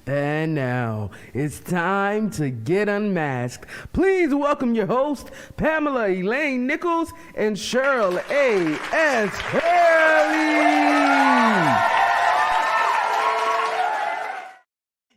And now it's time to get unmasked. Please welcome your host, Pamela Elaine Nichols and Cheryl A.S. Haley.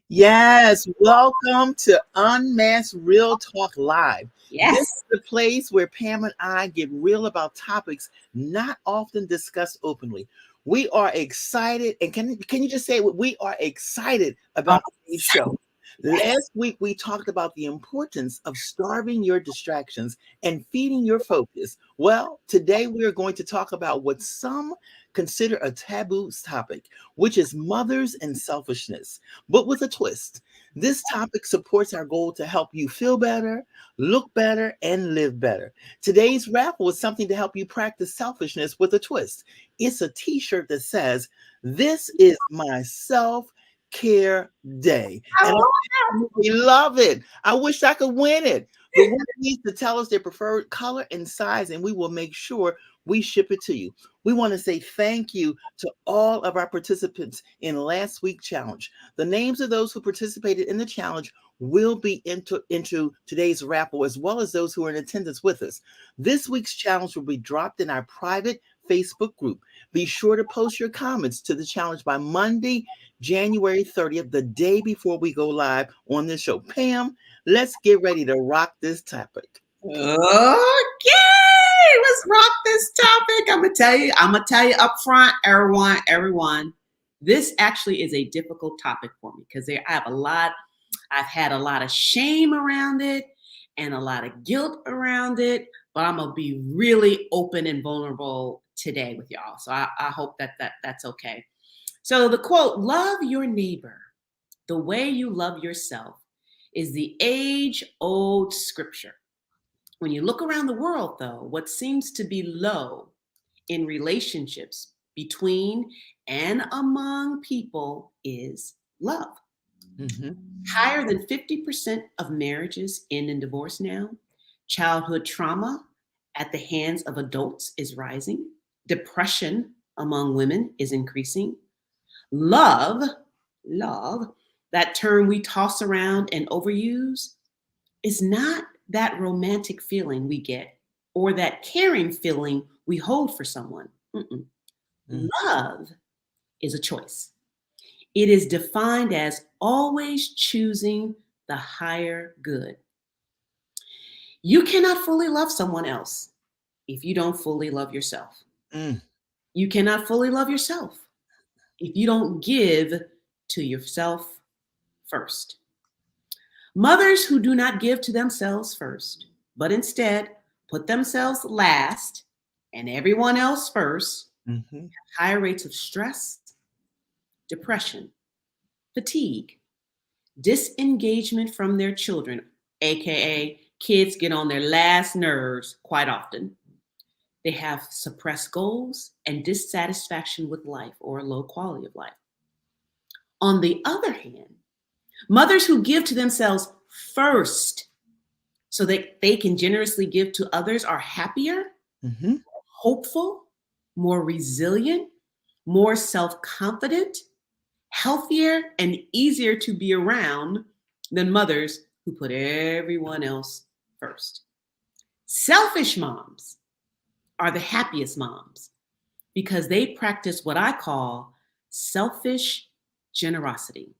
Yes, welcome to Unmasked Real Talk Live. Yes. This is the place where Pam and I get real about topics not often discussed openly. We are excited, and can you just say what we are excited about today's show? Last week we talked about the importance of starving your distractions and feeding your focus. Well, today we are going to talk about what some consider a taboo topic, which is mothers and selfishness, but with a twist. This topic supports our goal to help you feel better, look better, and live better. Today's raffle is something to help you practice selfishness with a twist. It's a t-shirt that says, "This is my self-care day." And we love it. I wish I could win it. The winner needs to tell us their preferred color and size, and we will make sure we ship it to you. We want to say thank you to all of our participants in last week's challenge. The names of those who participated in the challenge will be into today's raffle, as well as those who are in attendance with us. This week's challenge will be dropped in our private Facebook group. Be sure to post your comments to the challenge by Monday, January 30th, the day before we go live on this show. Pam, let's get ready to rock this topic. Okay, let's rock this topic. I'm gonna tell you up front, everyone. This actually is a difficult topic for me because I've had a lot of shame around it and a lot of guilt around it, but I'm gonna be really open and vulnerable today with y'all. So I hope that's okay. So the quote, "Love your neighbor the way you love yourself," is the age-old scripture. When you look around the world, though, what seems to be low in relationships between and among people is love. Mm-hmm. Higher than 50% of marriages end in divorce now. Childhood trauma at the hands of adults is rising. Depression among women is increasing. Love, that term we toss around and overuse, is not that romantic feeling we get or that caring feeling we hold for someone. Love is a choice. It is defined as always choosing the higher good. You cannot fully love someone else if you don't fully love yourself. You cannot fully love yourself if you don't give to yourself first. Mothers who do not give to themselves first, but instead put themselves last and everyone else first, have higher rates of stress, depression, fatigue, disengagement from their children, aka kids get on their last nerves quite often. They have suppressed goals and dissatisfaction with life or a low quality of life. On the other hand, mothers who give to themselves first so that they can generously give to others are happier, hopeful, more resilient, more self-confident, healthier, and easier to be around than mothers who put everyone else first. Selfish moms are the happiest moms because they practice what I call selfish generosity.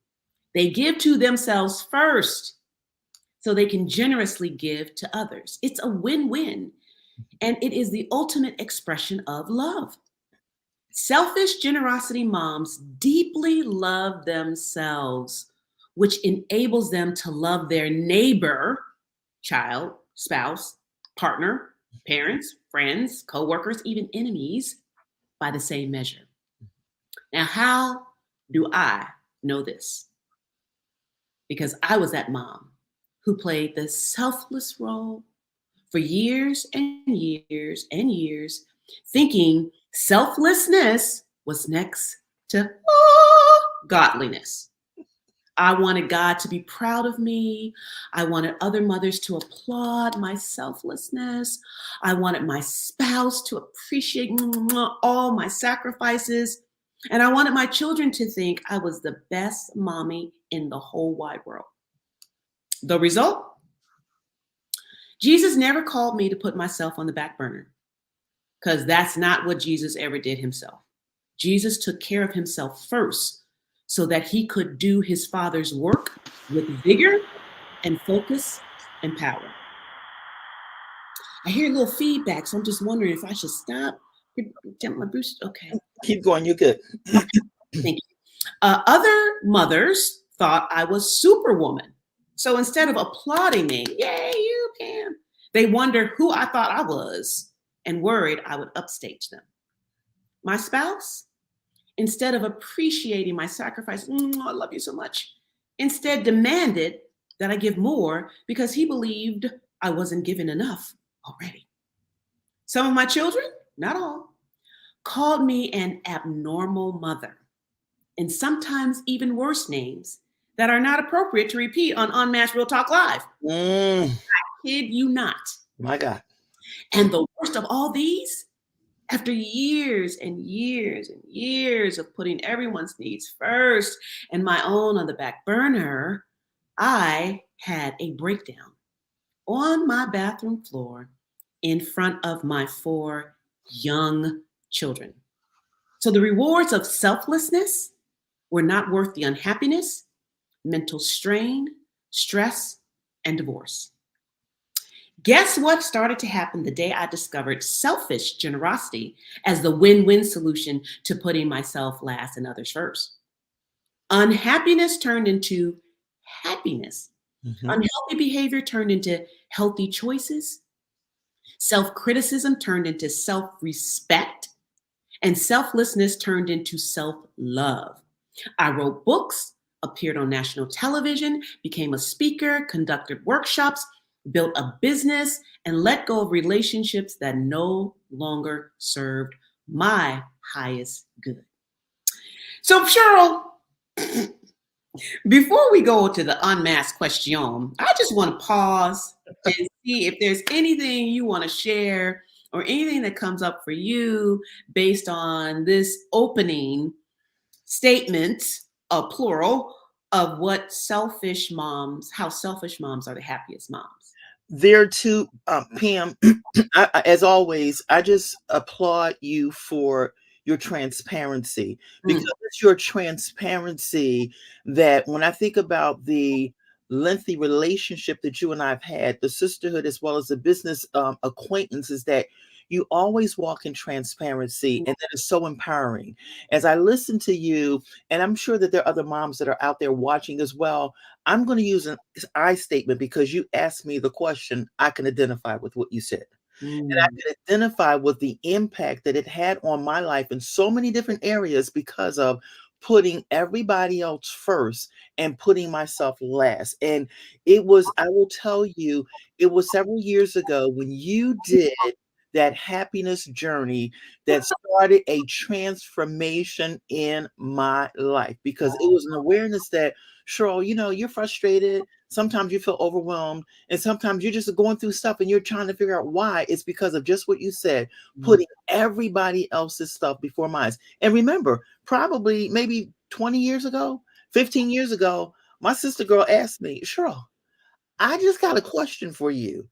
They give to themselves first so they can generously give to others. It's a win-win, and it is the ultimate expression of love. Selfish generosity moms deeply love themselves, which enables them to love their neighbor, child, spouse, partner, parents, friends, coworkers, even enemies by the same measure. Now, how do I know this? Because I was that mom who played the selfless role for years and years and years, thinking selflessness was next to godliness. I wanted God to be proud of me. I wanted other mothers to applaud my selflessness. I wanted my spouse to appreciate all my sacrifices. And I wanted my children to think I was the best mommy in the whole wide world. The result? Jesus never called me to put myself on the back burner, because that's not what Jesus ever did himself. Jesus took care of himself first so that he could do his Father's work with vigor and focus and power. I hear a little feedback, so I'm just wondering if I should stop. My Bruce, okay. Keep going. You're good. Thank you. Other mothers thought I was Superwoman. So instead of applauding me, yay, you can, they wondered who I thought I was and worried I would upstage them. My spouse, instead of appreciating my sacrifice, I love you so much, instead demanded that I give more because he believed I wasn't given enough already. Some of my children, not all, called me an abnormal mother, and sometimes even worse names that are not appropriate to repeat on UnMasked Real Talk Live. I kid you not. My God. And the worst of all these, after years and years and years of putting everyone's needs first and my own on the back burner, I had a breakdown on my bathroom floor in front of my 4 young children. So the rewards of selflessness were not worth the unhappiness, mental strain, stress, and divorce. Guess what started to happen the day I discovered selfish generosity as the win-win solution to putting myself last and others first? Unhappiness turned into happiness. Unhealthy behavior turned into healthy choices. Self-criticism turned into self-respect. And selflessness turned into self-love. I wrote books, appeared on national television, became a speaker, conducted workshops, built a business, and let go of relationships that no longer served my highest good. So, Cheryl, before we go to the unmasked question, I just want to pause and see if there's anything you want to share or anything that comes up for you based on this opening statement, plural, of what selfish moms, how selfish moms are the happiest moms. There too, Pam, as always, I just applaud you for your transparency, because it's your transparency that when I think about the lengthy relationship that you and I have had, the sisterhood as well as the business acquaintances, that you always walk in transparency, and that is so empowering. As I listen to you, and I'm sure that there are other moms that are out there watching as well, I'm going to use an I statement because you asked me the question. I can identify with what you said. And I can identify with the impact that it had on my life in so many different areas because of putting everybody else first and putting myself last. And it was, I will tell you, it was several years ago when you did that happiness journey that started a transformation in my life, because it was an awareness that, Cheryl, you're frustrated. Sometimes you feel overwhelmed, and sometimes you're just going through stuff and you're trying to figure out why. It's because of just what you said, putting everybody else's stuff before mine. And remember, probably maybe 20 years ago, 15 years ago, my sister girl asked me, Cheryl, I just got a question for you.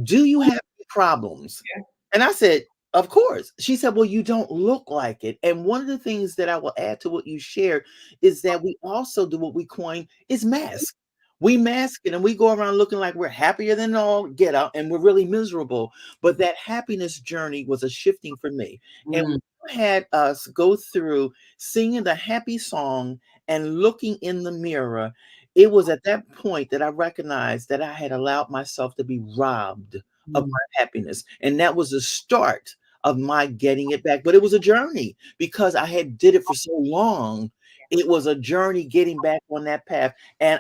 Do you have any problems? Yeah. And I said, of course. She said, well, you don't look like it. And one of the things that I will add to what you shared is that we also do what we coin is mask. We mask it and we go around looking like we're happier than all get out, and we're really miserable. But that happiness journey was a shifting for me. And when you had us go through singing the happy song and looking in the mirror, it was at that point that I recognized that I had allowed myself to be robbed of my happiness. And that was the start of my getting it back. But it was a journey because I had did it for so long. It was a journey getting back on that path. And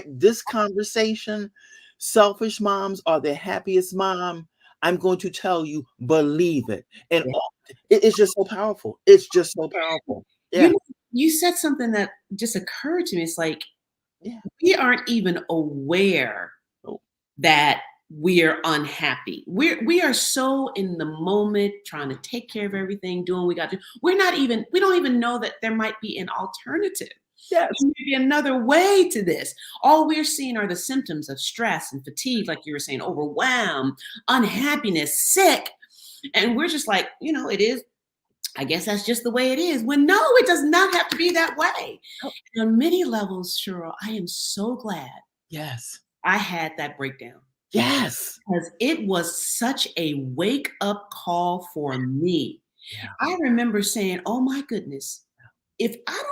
this conversation, selfish moms are the happiest mom. I'm going to tell you, believe it. And it's just so powerful. It's just so powerful. Yeah. You said something that just occurred to me. It's like, we aren't even aware that we are unhappy. We are so in the moment, trying to take care of everything, doing what we got to do. We don't even know that there might be an alternative. Yes. There may be another way to this. All we're seeing are the symptoms of stress and fatigue, like you were saying, overwhelm, unhappiness, sick. And we're just like, it is. I guess that's just the way it is. When no, it does not have to be that way. And on many levels, Cheryl, I am so glad Yes. I had that breakdown. Yes. Because it was such a wake up call for me. Yeah. I remember saying, oh my goodness, if I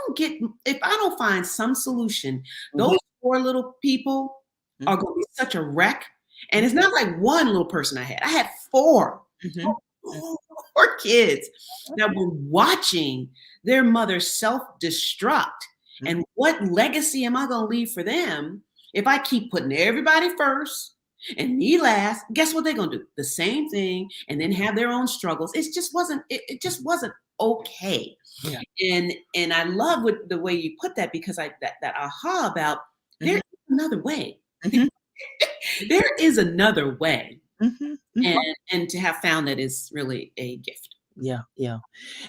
don't find some solution, those poor little people are going to be such a wreck. And it's not like one little person I had 4. 4 kids that were watching their mother self-destruct. And what legacy am I going to leave for them if I keep putting everybody first and me last? Guess what they're going to do? The same thing, and then have their own struggles. It just wasn't okay. Yeah. And I love the way you put that, because that aha about there is another way. There is another way. And to have found that is really a gift. Yeah.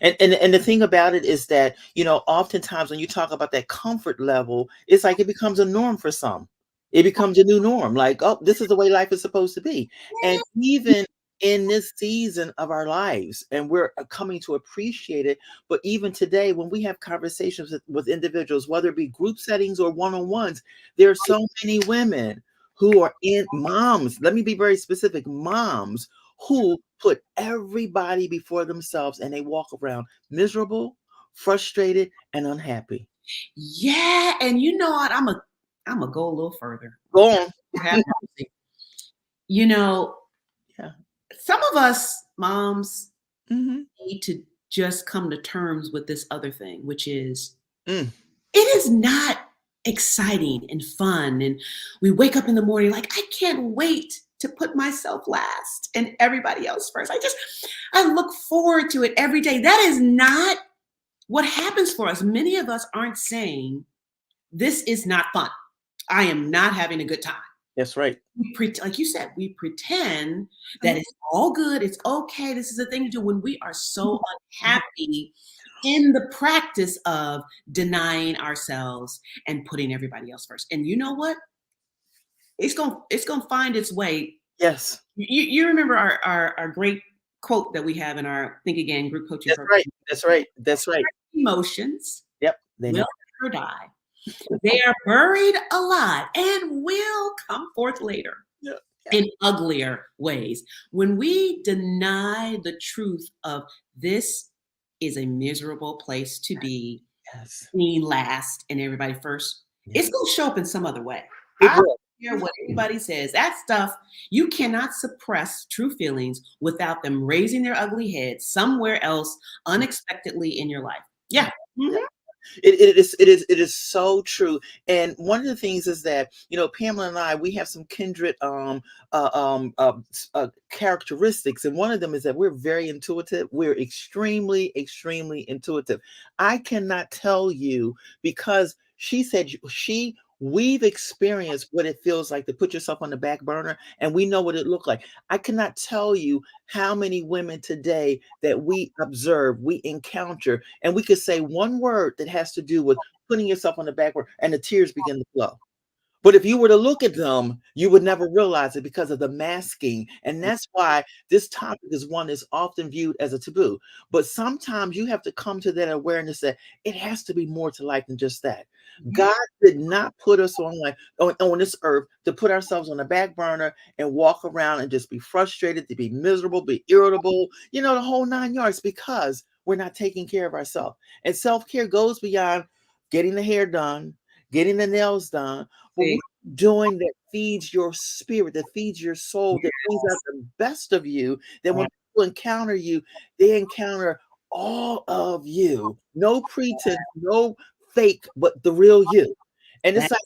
And the thing about it is that, oftentimes when you talk about that comfort level, it's like it becomes a norm for some. It becomes a new norm. Like, oh, this is the way life is supposed to be. And even in this season of our lives, and we're coming to appreciate it. But even today, when we have conversations with individuals, whether it be group settings or one-on-ones, there are so many women who are moms. Let me be very specific. Moms who put everybody before themselves, and they walk around miserable, frustrated, and unhappy. Yeah. And you know what? I'm gonna go a little further. Go on. Some of us moms need to just come to terms with this other thing, which is it is not exciting and fun. And we wake up in the morning like, I can't wait to put myself last and everybody else first. I look forward to it every day. That is not what happens for us. Many of us aren't saying, this is not fun. I am not having a good time. That's right. Like you said, we pretend that it's all good. It's okay. This is a thing to do, when we are so unhappy in the practice of denying ourselves and putting everybody else first. And you know what? It's gonna find its way. Yes. You remember our great quote that we have in our Think Again group coaching program. That's right. Emotions will never die. They are buried alive and will come forth later in uglier ways. When we deny the truth of this is a miserable place to be, being last and everybody first, it's going to show up in some other way. I don't care what anybody says. That stuff, you cannot suppress true feelings without them raising their ugly heads somewhere else unexpectedly in your life. Yeah. It is so true. And one of the things is that, Pamela and I, we have some kindred characteristics. And one of them is that we're very intuitive. We're extremely, extremely intuitive. I cannot tell you, because she said we've experienced what it feels like to put yourself on the back burner, and we know what it looked like. I cannot tell you how many women today that we observe, we encounter, and we could say one word that has to do with putting yourself on the back burner, and the tears begin to flow. But if you were to look at them, you would never realize it because of the masking. And that's why this topic is one that's often viewed as a taboo. But sometimes you have to come to that awareness that it has to be more to life than just that. God did not put us on this earth to put ourselves on the back burner and walk around and just be frustrated, to be miserable, be irritable, the whole 9 yards, because we're not taking care of ourselves. And self-care goes beyond getting the hair done, getting the nails done, but doing that feeds your spirit, that feeds your soul, that brings out the best of you, that when people encounter you, they encounter all of you. No pretense, no fake, but the real you. And it's like,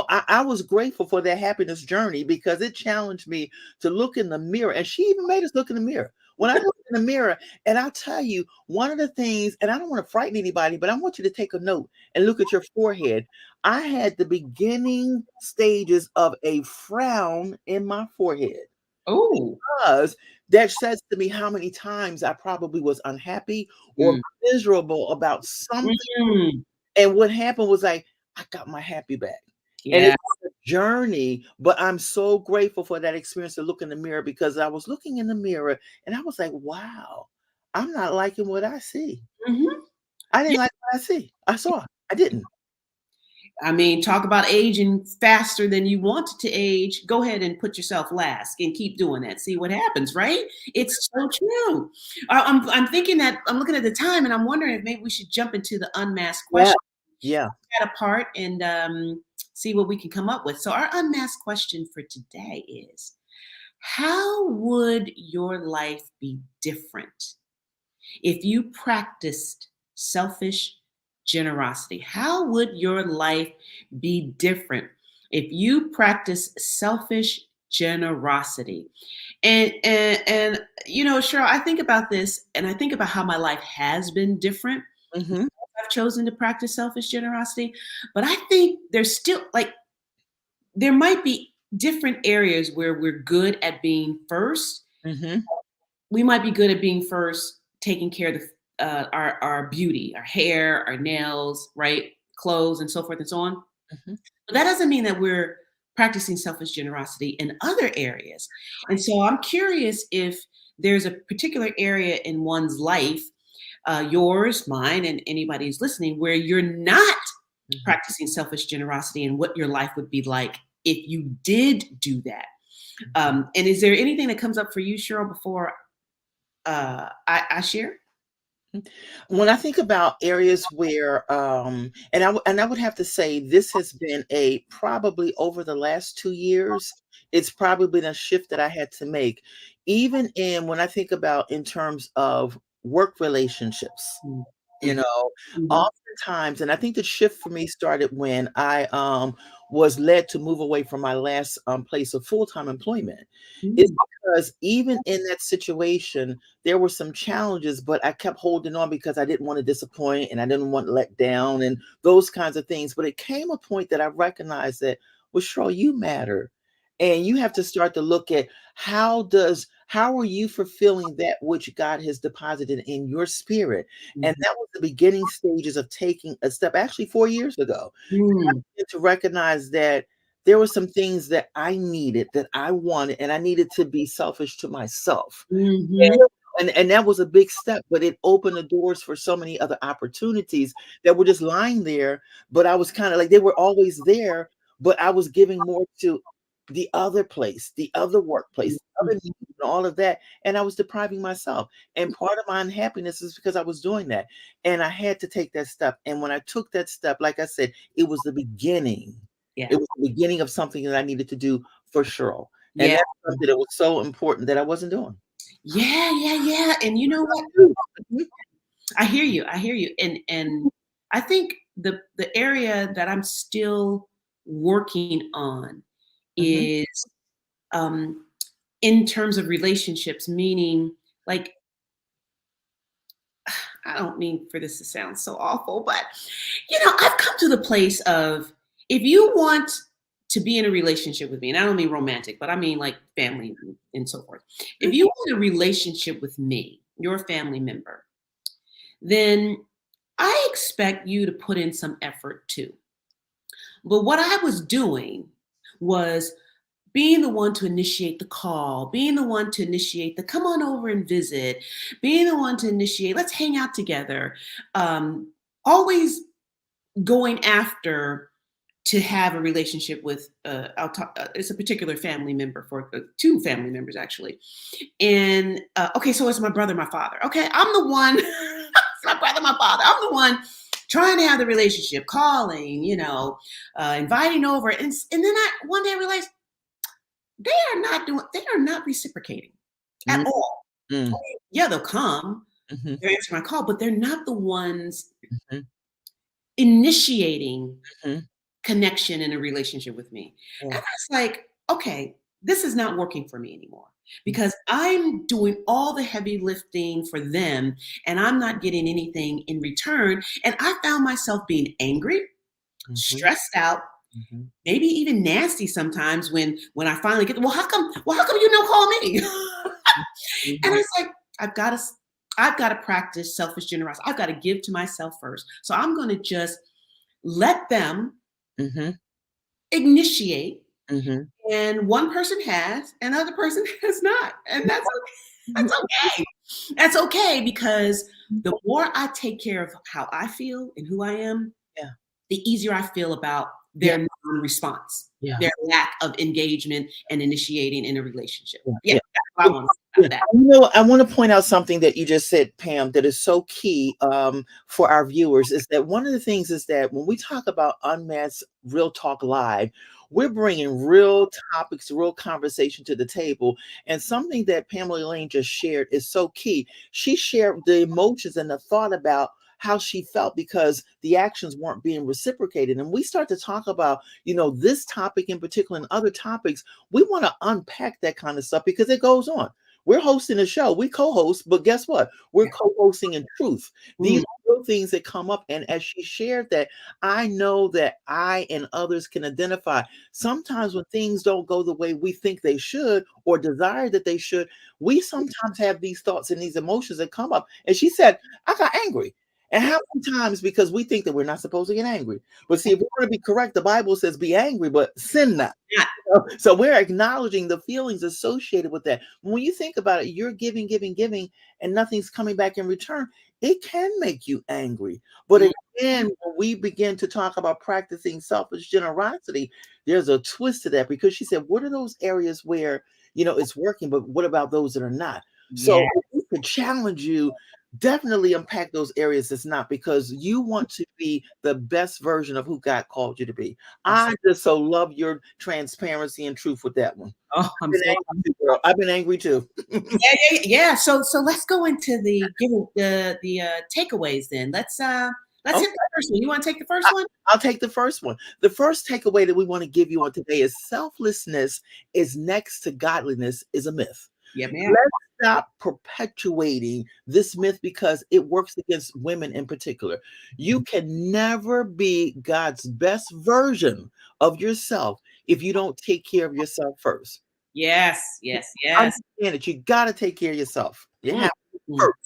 I was grateful for that happiness journey, because it challenged me to look in the mirror. And she even made us look in the mirror. When I look in the mirror, and I'll tell you, one of the things, and I don't want to frighten anybody, but I want you to take a note and look at your forehead. I had the beginning stages of a frown in my forehead. Oh. Because that says to me how many times I probably was unhappy or Mm. miserable about something. Mm. And what happened was like, I got my happy back. And Yeah. it's a journey, but I'm so grateful for that experience to look in the mirror, because I was looking in the mirror and I was like, wow, I'm not liking what I see. Mhm. I Yeah. didn't like what I see. I saw. I didn't. I mean, talk about aging faster than you wanted to age. Go ahead and put yourself last and keep doing that. See what happens, right? It's so true. I'm thinking that I'm looking at the time and I'm wondering if maybe we should jump into the unmasked Yeah. question Yeah. that apart and see what we can come up with. So our unmasked question for today is, how would your life be different if you practiced selfish generosity? How would your life be different if you practice selfish generosity? And you know, Cheryl, I think about this and I think about how my life has been different. Mm-hmm. I've chosen to practice selfish generosity, but I think there's still like there might be different areas where we're good at being first. Mm-hmm. We might be good at being first, taking care of our beauty, our hair, our nails, right, clothes, and so forth and so on. Mm-hmm. But that doesn't mean that we're practicing selfish generosity in other areas. And so I'm curious if there's a particular area in one's life, yours, mine, and anybody who's listening, where you're not Mm-hmm. practicing selfish generosity and what your life would be like if you did do that. And is there anything that comes up for you, Cheryl, before I share? When I think about areas where, and I would have to say this has been a probably over the last 2 years, it's probably been a shift that I had to make, even in when I think about in terms of work relationships. Mm, You know, mhm, oftentimes, and I think the shift for me started when I was led to move away from my last place of full-time employment. It's mm, because even in that situation, there were some challenges, but I kept holding on because I didn't want to disappoint and I didn't want to let down and those kinds of things. But it came a point that I recognized that, well, Cheryl, you matter. And you have to start to look at how are you fulfilling that which God has deposited in your spirit? And mhm, that was the beginning stages of taking a step, actually 4 years ago, mm, to recognize that there were some things that I needed, that I wanted, and I needed to be selfish to myself. mhm, And that was a big step, but it opened the doors for so many other opportunities that were just lying there. But I was kind of like they were always there, but I was giving more to the other place, the other workplace, the mhm. other needs, and all of that. And I was depriving myself. And part of my unhappiness is because I was doing that. And I had to take that step. And when I took that step, like I said, it was the beginning. Yeah, It was the beginning of something that I needed to do for sure. And yeah, that's something that was so important that I wasn't doing. yeah, yeah, yeah. And you know what? Mhm. I hear you. I hear you. And I think the area that I'm still working on Mhm. is um, in terms of relationships, meaning like I don't mean for this to sound so awful, but you know, I've come to the place of if you want to be in a relationship with me, and I don't mean romantic, but I mean like family and so forth. If you want a relationship with me, your family member, then I expect you to put in some effort too. But what I was doing was being the one to initiate the call, being the one to initiate the come on over and visit, being the one to initiate, let's hang out together. Always going after to have a relationship with, I'll talk, it's a particular family member for two family members actually. And okay, so it's my brother, my father. Okay, I'm the one, it's my brother, my father. I'm the one trying to have the relationship, calling, you know, inviting over. And then I one day I realized, they are not reciprocating at Mm, all. mm, Yeah, they'll come, mhm, they'll answer my call, but they're not the ones mhm, initiating mhm. connection in a relationship with me. And I Yeah. was like, okay, this is not working for me anymore Mm, because I'm doing all the heavy lifting for them and I'm not getting anything in return. And I found myself being angry, mhm, stressed out, Mhm. maybe even nasty sometimes when I finally get, well, how come you don't call me? And Mhm. it's like, I've got to practice selfish generosity. I've got to give to myself first. So I'm going to just let them Mhm. initiate, Mhm. and one person has, and the other person has not, and that's okay. That's okay, because the more I take care of how I feel and who I am, Yeah. the easier I feel about Yeah. their non-response, Yeah. their lack of engagement and initiating in a relationship. Yeah. Yeah, Yeah. that's what I want to say Yeah. about that. I want to point out something that you just said, Pam, that is so key for our viewers is that one of the things is that when we talk about Unmasked Real Talk Live, we're bringing real topics, real conversation to the table. And something that Pamela Elaine just shared is so key. She shared the emotions and the thought about how she felt because the actions weren't being reciprocated. And we start to talk about, this topic in particular and other topics. We want to unpack that kind of stuff because it goes on. We're hosting a show. We co-host, but guess what? We're co-hosting in truth. These Mm, are real things that come up. And as she shared that, I know that I and others can identify. Sometimes when things don't go the way we think they should or desire that they should, we sometimes have these thoughts and these emotions that come up. And she said, I got angry. And how many times because we think that we're not supposed to get angry. But see, if we want to be correct, the Bible says be angry, but sin not. yeah. So we're acknowledging the feelings associated with that. When you think about it, you're giving, giving, giving, and nothing's coming back in return. It can make you angry. But Mm, again, when we begin to talk about practicing selfish generosity, there's a twist to that because she said, what are those areas where, it's working, but what about those that are not? So yeah. if we could challenge you, definitely unpack those areas that's not because you want to be the best version of who God called you to be. That's, I just so love your transparency and truth with that one. oh, I'm Been so angry too, girl. I've been angry too. yeah. So let's go into the giving the takeaways then. Let's Okay, hit the first one. You want to take the first one? I'll take the first one. The first takeaway that we want to give you on today is selflessness is next to godliness is a myth. Yeah, man. Let's stop perpetuating this myth because it works against women in particular. You can never be God's best version of yourself if you don't take care of yourself first. Yes, yes, yes. Understand that you got to take care of yourself. You Mm, have to mm. first.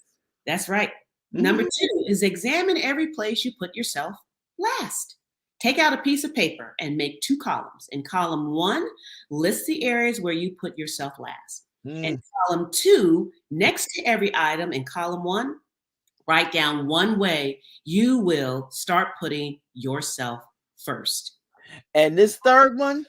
That's right. Number Mhm. two is examine every place you put yourself last. Take out a piece of paper and make two columns. In column one, list the areas where you put yourself last. In Mm. column two, next to every item in column one, write down one way you will start putting yourself first. And this third one,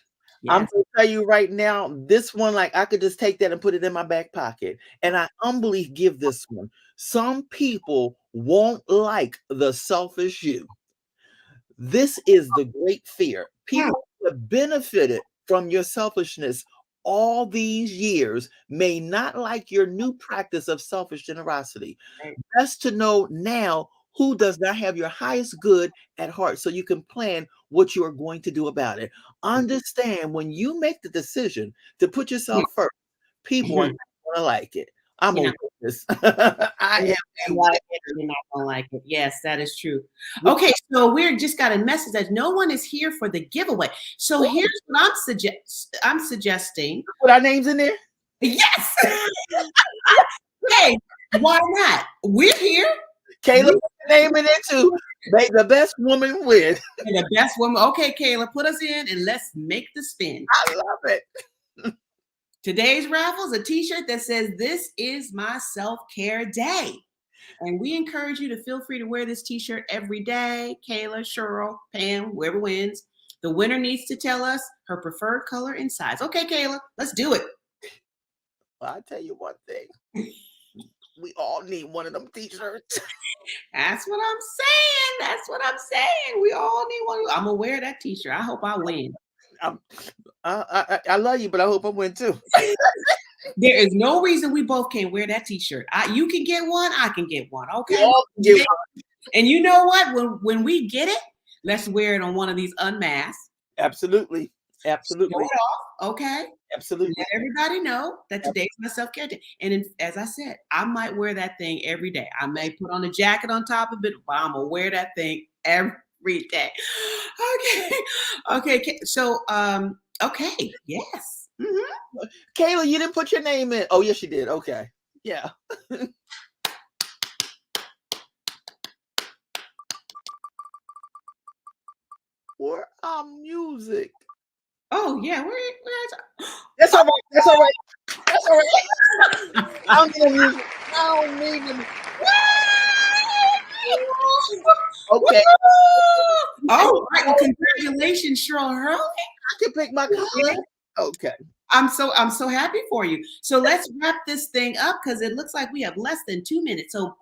I'm Yes. gonna tell you right now, this one, like I could just take that and put it in my back pocket. And I humbly give this one. Some people won't like the selfish you. This is the great fear. Hmm. People who have benefited from your selfishness all these years may not like your new practice of selfish generosity. Right. Best to know now who does not have your highest good at heart so you can plan what you are going to do about it. Understand when you make the decision to put yourself first, people are not going to like it. I'm You're a not witness. You're I not am a gonna like witness. it. You're not gonna like it. Yes, that is true. Okay, so we're just got a message that no one is here for the giveaway. So here's what I'm suggesting. Put our names in there. Yes. Hey, why not? We're here. Kayla, We put your name in there too. May the best woman win. are the best woman. Okay, Kayla, put us in and let's make the spin. I love it. Today's raffle is a t-shirt that says, "This is my self-care day." And we encourage you to feel free to wear this t-shirt every day. Kayla, Cheryl, Pam, whoever wins. The winner needs to tell us her preferred color and size. Okay, Kayla, let's do it. Well, I tell you one thing. We all need one of them t-shirts. That's what I'm saying. That's what I'm saying. We all need one. I'm gonna wear that t-shirt. I hope I win. I'm- I love you, but I hope I win too. There is no reason we both can't wear that t-shirt. You can get one, I can get one. We Okay. all get And you know what? When we get it, let's wear it on one of these unmasked. absolutely, Show absolutely, it off, okay? absolutely. Let everybody know that today's my self-care day. And as I said, I might wear that thing every day. I may put on a jacket on top of it, but I'm gonna wear that thing every read that. Okay. So, okay. Yes. Mm-hmm. Kayla, you didn't put your name in. Oh, yes, you did. Okay. Yeah. For our music. Oh, yeah. That's all right. That's all right. That's all right. I don't need no music. I don't need no. Okay. Oh, right. Well, congratulations, Cheryl Hurley. I can pick my color. Okay. I'm so happy for you. So let's wrap this thing up because it looks like we have less than 2 minutes. So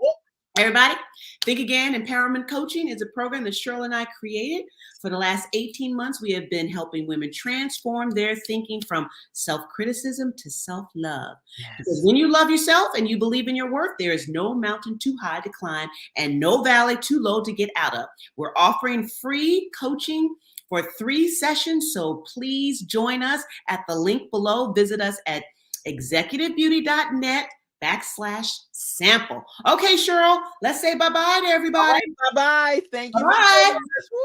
everybody, think again. Empowerment Coaching is a program that Cheryl and I created. For the last 18 months, we have been helping women transform their thinking from self-criticism to self-love. Yes. Because when you love yourself and you believe in your worth, there is no mountain too high to climb and no valley too low to get out of. We're offering free coaching for 3 sessions. So please join us at the link below. Visit us at executivebeauty.net/sample. Okay, Cheryl, let's say bye-bye to everybody. Right, bye-bye. Thank you. Bye. Woo.